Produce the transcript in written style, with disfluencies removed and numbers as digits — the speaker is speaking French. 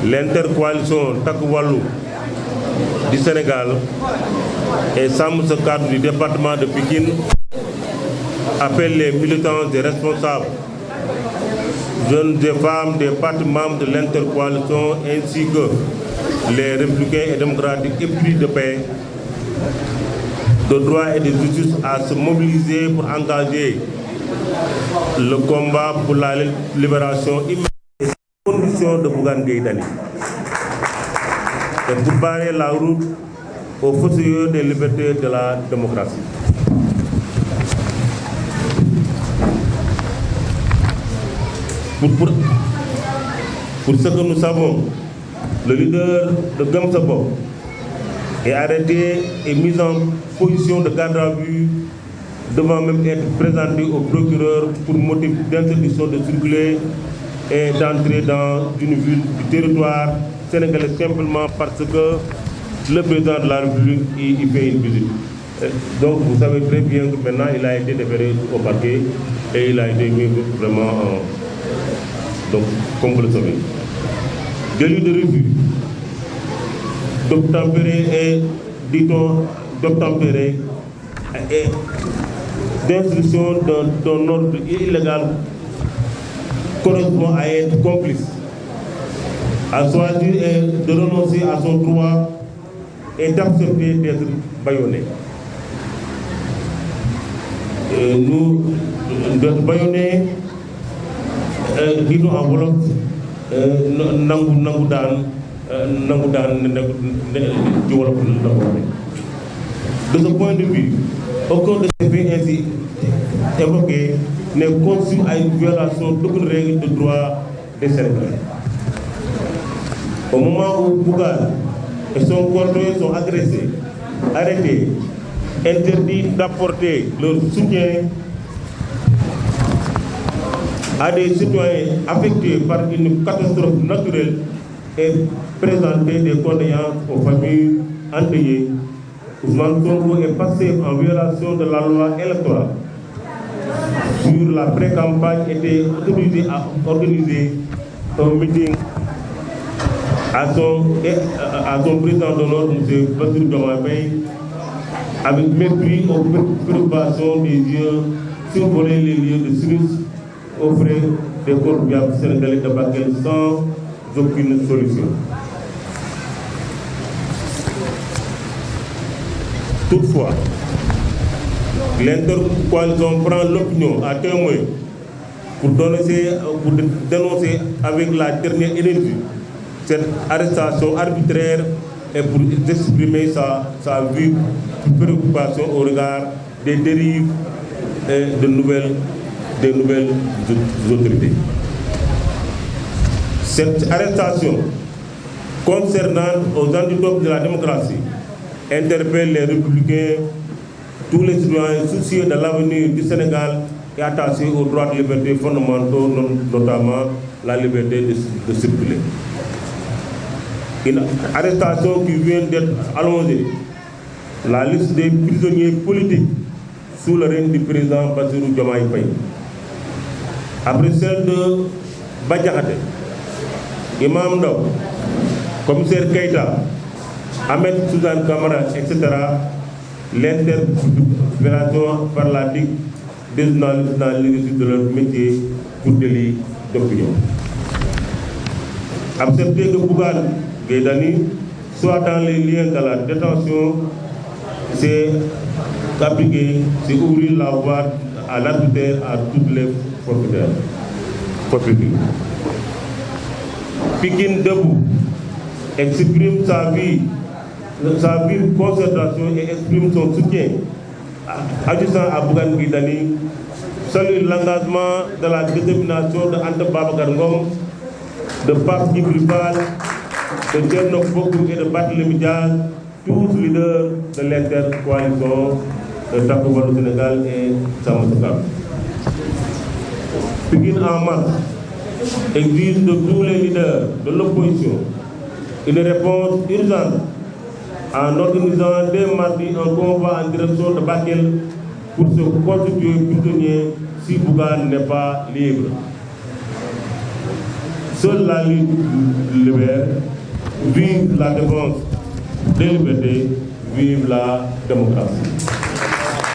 L'intercoalition Takku Wallu du Sénégal et Sàmm Sa Kàddu du département de Pikine appelle les militants et responsables, jeunes et femmes des partis membres de l'intercoalition ainsi que les républicains et démocratiques épris de paix, de droit et de justice à se mobiliser pour engager le combat pour la libération immédiate et sans condition de Bougane Gueye Dany et pour barrer la route aux fossoyeurs des libertés de la démocratie. Pour ce que nous savons, le leader de Gëm Sa Bopp est arrêté et mis en position de garde à vue, devant même être présenté au procureur pour motif d'interdiction de circuler et d'entrer dans une ville du territoire sénégalais simplement parce que le président de la République y fait une visite. Donc vous savez très bien que maintenant il a été déféré au parquet et il a été mis vraiment donc comme vous le savez. Délit de refus d'obtempérer et dit-on d'obtempérer et d'instruction d'un ordre illégal correspond à être complice, à choisir et de renoncer à son droit et d'accepter d'être bâillonné. Nous, d'être bâillonné, dit-on en wolof, nangu daan ci wolof la ko waxee. De ce point de vue, aucun de ces faits ainsi évoqués n'est conçu à une violation d'aucune règle de droit des Sénégalais. Au moment où Bougane et son conjoint sont agressés, arrêtés, interdits d'apporter leur soutien à des citoyens affectés par une catastrophe naturelle et présenter des condoléances aux familles endeuillées, Ousmane Sonko est passé en violation de la loi électorale sur la pré-campagne était autorisé à organiser un meeting à son président d'honneur, M. Bassirou Diomaye Faye, avec mépris aux préoccupations des yeux, survoler les lieux de service aux frais des contribuables sénégalais de Bakel sans aucune solution. Toutefois, l'intercoalition prend l'opinion à témoin pour dénoncer avec la dernière énergie cette arrestation arbitraire et pour exprimer sa vive préoccupation au regard des dérives et des nouvelles autorités. Cette arrestation concernant aux antidopes de la démocratie interpelle les républicains, tous les citoyens soucieux de l'avenir du Sénégal et attachés aux droits de liberté fondamentaux, notamment la liberté de circuler. Une arrestation qui vient d'être allongée, la liste des prisonniers politiques sous le règne du président Bassirou Diomaye Faye. Après celle de Bah Diakhaté, Imam Ndao, commissaire Keïta, Ahmed Suzanne Camara, etc., l'interpellation par la DIC des journalistes dans l'exercice de leur métier pour délit d'opinion. Accepter que Bougane Gueye Dany soit dans les liens de la détention, c'est appliquer, c'est ouvrir la voie à l'arbitraire à toutes les forfaitures. Pikine Debout exprime sa vive concertation et exprime son soutien agissant à Bougane Gueye Dany, salue l'engagement de la détermination de Anta Babacar Ngom, de Pape Djibril Fall, de Thierno Bocoum et de Barthélémy Dias, tous leaders de l'intercoalition de Takku Wallu Sénégal et Sàmm Sa Kàddu. Pikine en marche exige de tous les leaders de l'opposition une réponse urgente en organisant dès mardi un convoi en direction de Bakel pour se constituer prisonnier si Bougane n'est pas libre. Seule la lutte libère, vive la défense des libertés, vive la démocratie.